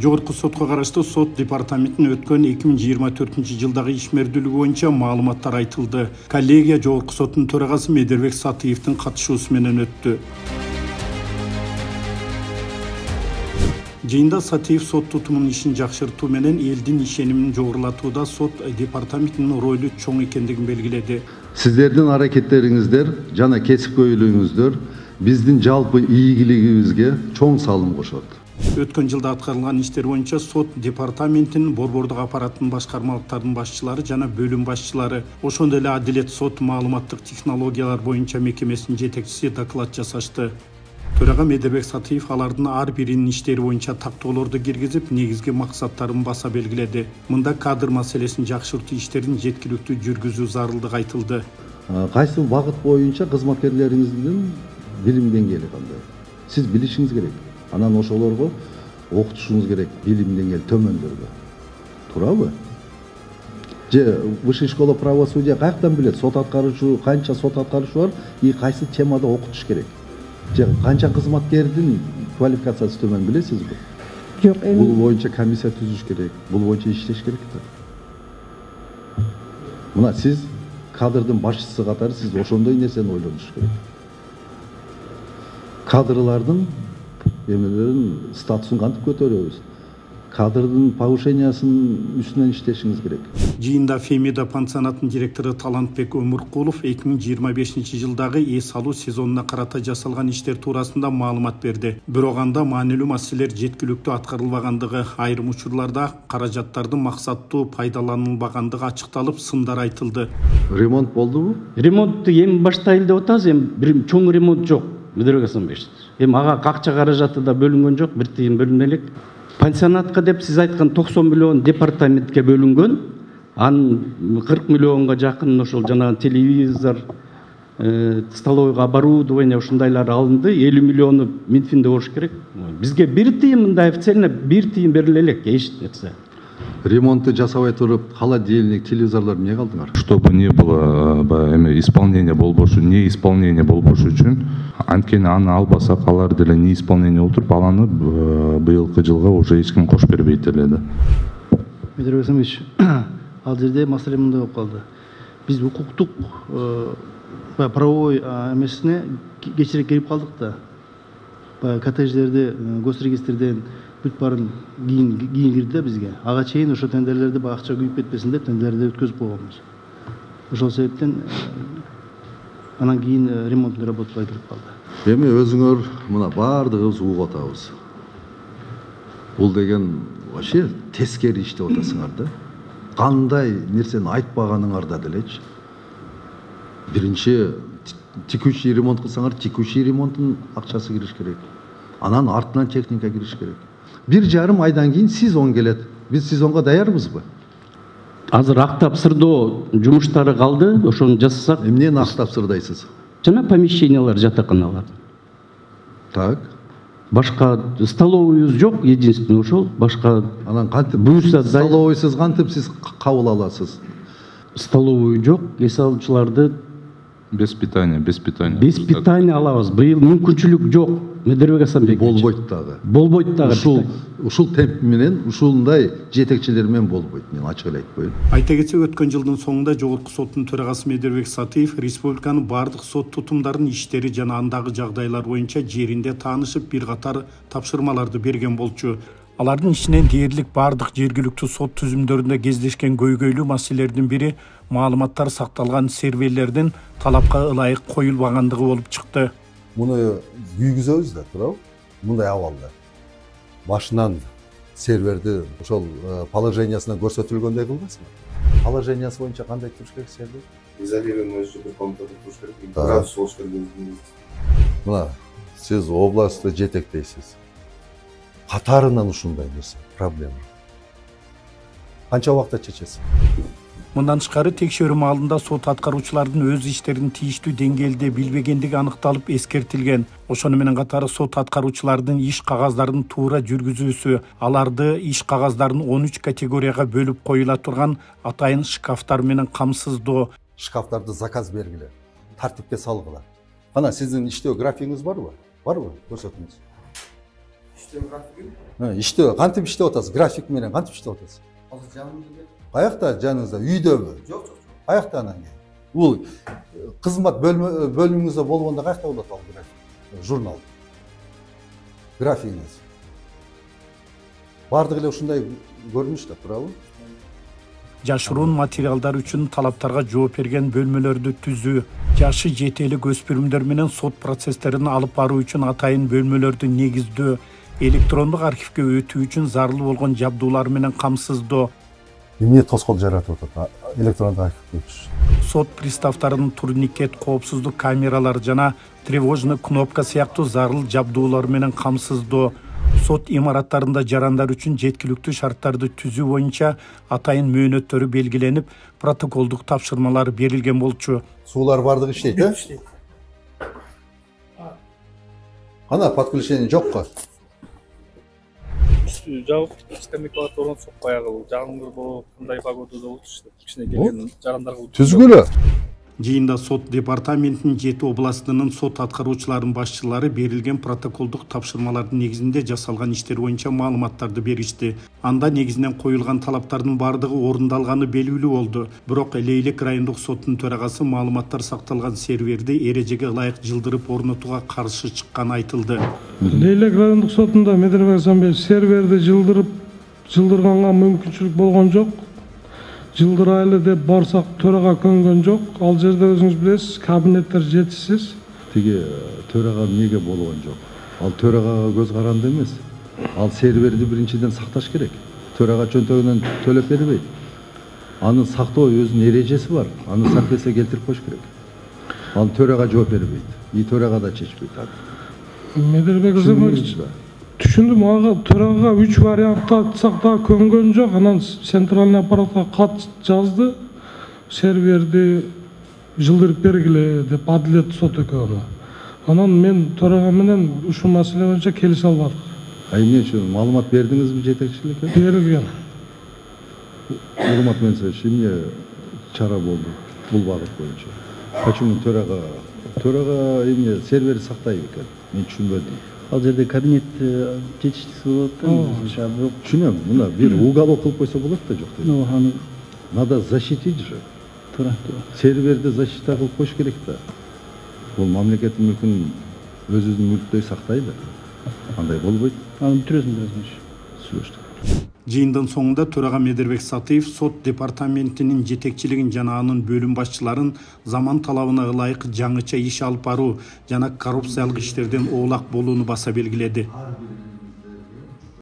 Жогорку сотко караштуу сот департаментинин өткөн 2024-жылдагы ишмердүүлүгү боюнча маалыматтар айтылды. Коллегия Жогорку соттун төрагасы Медербек Сатыевдин катышуусу менен өттү. Жыйында Сатыев сот тутумунун ишин жакшыртуу менен элдин ишенимин жогорулатууда сот департаментинин ролу чоң экендигин белгиледи. Сиздердин аракеттериңиздер жана кесипкөйлүгүңүздөр биздин жалпы ийгилигибизге чоң салым кошот. Өткөн жылда аткарылган иштер боюнча сот департаментинин борбордук аппараттын башкармалыктардын башчылары жана бөлүм башчылары, ошондой эле Адилет сот маалыматтык технологиялар боюнча мекемесинин жетекчиси доклад жасашты. Төрага Медербек Сатыев алардын ар биринин иштери боюнча тактоолорду киргизип, негизги максаттарын баса белгиледи. Мында кадр маселесин жакшыртуу иштерин жеткиликтүү жүргүзүү зарылдыгы айтылды. Кайсы багыт боюнча кызматкерлериңиздин билим деңгээли кандай? Сиз билишиңиз керек. Анан ошолорго окутушуңуз керек, билим деңгээли төмөндөргө. Туурабы? Же высшая школа правосудия каяктан билет? Сот аткаруучу, канча сот аткаруучу бар и кайсы темада окутуш керек? Же канча кызматкердин квалификациясы төмөн билесизби? Жок, бул боюнча комиссия түзүш керек, бул боюнча иштеш керек да. Мына сиз кадрдын башчысы катары сиз ошондой нерсени ойлонуш керек. Кадрлардын статусун кантип көтөрөбүз? Кадрдын повышениясынын үстүнөн иштешиңиз керек. Жыйында Фемида пансионатынын директору Талантбек Өмүркулов 2025-жылдагы эс алуу сезонуна карата жасалган иштер туурасында маалымат берди. Бирок анда маанилүү маселелер жеткиликтүү аткарылбагандыгы, айрым учурларда каражаттардын максаттуу пайдаланылбагандыгы ачыкталып, сындар айтылды. Ремонт болдубу? Ремонтту эми баштайлы деп атабыз, эми бир чоң ремонт жок. Медербек Асанбекович. Эми ага акча каражаты да бөлүнгөн жок, бир тыйын бөлүнө элек. Пансионатка деп сиз айткан 90 миллион департаментке бөлүнгөн, анын 40 миллионго жакын ошол жана телевизор, столовойго оборудование ушундайлар алынды, 50 миллиону Минфинде болуш керек. Бизге бир тыйын мындай официально бир тыйын бериле элек, эч нерсе. Ремонтты жасабай туруп, холодильник, телевизорлор эмнеге алдыңар? Чтобы не было исполнения болбошу, не исполнение болбошу үчүн, анткени аны албасак, алар деле не исполнение отуруп, аланы быйылкы жылга уже эч ким кош бербейт эле да. Медербек Асанбекович, ал жерде маселе мындай болуп калды. Биз укуктук правовой эмесине кечирээк кирип калдык да. Коттедждерди госрегистрден бүт барын кийин кирди да бизге. Ага чейин ошо тендерлерди акча күйүп кетпесин деп тендерлерди өткөзүп койгонбуз. Ошол себептен анан кийин ремонттун работасы айтылып калды. Эми өзүңөр мына баардыгыбыз угуп атабыз. Бул деген вообще тескери иштеп атасыңар да. Кандай нерсени айтпаганыңарда делечи. Биринчи текущий ремонт кылсаңар, текущий ремонттун акчасы кириш керек. Анан артынан техника кириш керек. 1,5 айдан кийин сезон келет. Биз сезонго даярбызбы? Азыр актап сырдоо жумуштары калды, ошону жасасак. Эмнени актап сырдайсыз? Жана помещениялар, жатаканалар. Так. Башка столовойубуз жок, единственный ошол. Башка анан кантип буюрса столовойсуз кантип сиз кабыл аласыз? Столовой жок, эс алуучуларды без питания. Без питания алабыз. Быйыл мүмкүнчүлүк жок. Медербек Асанбекович. Болбойт дагы. Ушул темп менен, ушундай жетекчилер менен болбойт. Мен ачык эле айтпайм. Айта кетсек, өткөн жылдын соңунда Жогорку соттун төрагасы Медербек Сатыев республиканын бардык сот тутумдарынын иштери жана андагы жагдайлар боюнча жеринде таанышып, бир катар тапшырмаларды берген болчу. Алардын ичинен дээрлик бардык жергиликтүү сот түзүмдөрүндө кездешкен көйгөйлүү маселелердин бири маалыматтар сакталган серверлердин талапка ылайык коюлбагандыгы болуп чыкты. Муну күйгүзөбүз да, туурабы? Мындай абалда. Башынан серверди ошол положениясына көрсөтүлгөндөй кылдыңызбы? Положениясы боюнча кандай туруш керек сервер? Изолированный бир комнатада туруш керек, градус болуш керек. Мына сиз областты жетектейсиз. Катарынан ушундай нерсе, проблема. Канча убакытта чечесиз? Мындан тышкары текшерүү маалында сот аткаруучулардын өз иштерин тийиштүү деңгээлде билбегендиги аныкталып эскертилген. Ошону менен катары сот аткаруучулардын иш кагаздарын туура жүргүзүүсү, аларды иш кагаздарын 13 категорияга бөлүп коюла турган атайын шкафтар менен камсыздоо. Шкафтарды заказ бергиле, тартипке салгыла. Ана сиздин иштөө графигиңиз барбы? Барбы? Көрсөтүңүз. иштөө графигин. Иштөө кантип иштеп атасыз? График менен кантип иштеп атасыз? Азыр жанымда. Каякта жаныңызда? Үйдөбү? Жок. Каякта анан кийин? Бул кызмат бөлүмүңүздө болгондо каякта болот ал график? Журнал. Графигиңиз. Бардыгы эле ушундай көрүнүш да, туурабы? Жашыруун материалдар үчүн талаптарга жооп берген бөлмөлөрдү түзүү, жашы жетелик өспүрүмдөр менен сот процесстерин алып баруу үчүн атайын бөлмөлөрдү негиздөө, электрондук архивге өтүү үчүн зарыл болгон жабдуулар менен камсыздоо, Эмне тоскоол жаратып атат электрондук архивге өтүш? сот приставтарынын турникет, коопсуздук камералар жана тревожный кнопка сыяктуу зарыл жабдуулар менен камсыздоо, сот имараттарында жарандар үчүн жеткиликтүү шарттарды түзүү боюнча атайын мөөнөттөрү белгиленип, протоколдук тапшырмалар берилген болчу. Суулар бардыгы иштейт, э? Иштейт. Кана подключение жокко? Жабык системалык орнотсок баягы жагымдуу болуп, кандай погодада болчу иштеп, кичине келген жарандарга Түзгүлө. Жыйында сот департаментинин 7 областынын сот аткаруучуларынын башчылары берилген протоколдук тапшырмалардын негизинде жасалган иштер боюнча маалыматтарды беришти. Анда негизинен коюлган талаптардын бардыгы орундалганы белгилүү болду. Бирок Лейлек райондук соттун төрагасы маалыматтар сакталган серверди эрежеге ылайык жылдырып орнотууга каршы чыкканы айтылды. Лейлек райондук сотунда Медербек Асанбек серверди жылдырганга мүмкүнчүлүк болгон жок. Жылдырайлы деп барсак төрага көнгөн жок. Ал жерде өзүңүз билесиз, кабинеттер жетишсиз. Тиги төрага эмнеге болгон жок? Ал төрагага көз каранды эмес. Ал серверди биринчиден сакташ керек. Төрага чөнтөгүнөн төлөп бербейт. Аны сактоо өзүнүн эрежеси бар. Аны сактаса келтирип коюш керек. Ал төрага жооп бербейт. Төрага да чечпейт. Медербек Асанбек түшүндүм, ага төрага 3 вариантты айтсак да көнгөн жок. Анан центральный аппаратка кат жазды. Серверди жылдырып бергиле деп Адилет сот экөөмө. Анан мен төрага менен ушул маселе боюнча келише албадык. Эмне үчүн маалымат бердиңизби жетекчиликке? Берилген. Урмат Менсович, эмне чара болду бул багыт боюнча? Почему төрага эмне сервер сактай экен? Мен түшүнбөдүм. Ал жерде кабинет жетиштүүсү болот да. Бирок Түшүнөм, мына бир уголок кылып койсо болот да, жок дейм. аны Надо защитить же. туура. Серверди защита кылып коюш керек да. Бул мамлекеттин мүлкүн өзүнүн мүлктөй сактайды. Андай болбойт. Аны бүтүрөсүң. Сүйлөштүк. Жыйындын соңунда төрага Медербек Сатыев сот департаментинин жетекчилигин жана анын бөлүм башчыларын заман талабына ылайык жаңыча иш алып баруу жана коррупциялык иштерден оолак болууну баса белгиледи.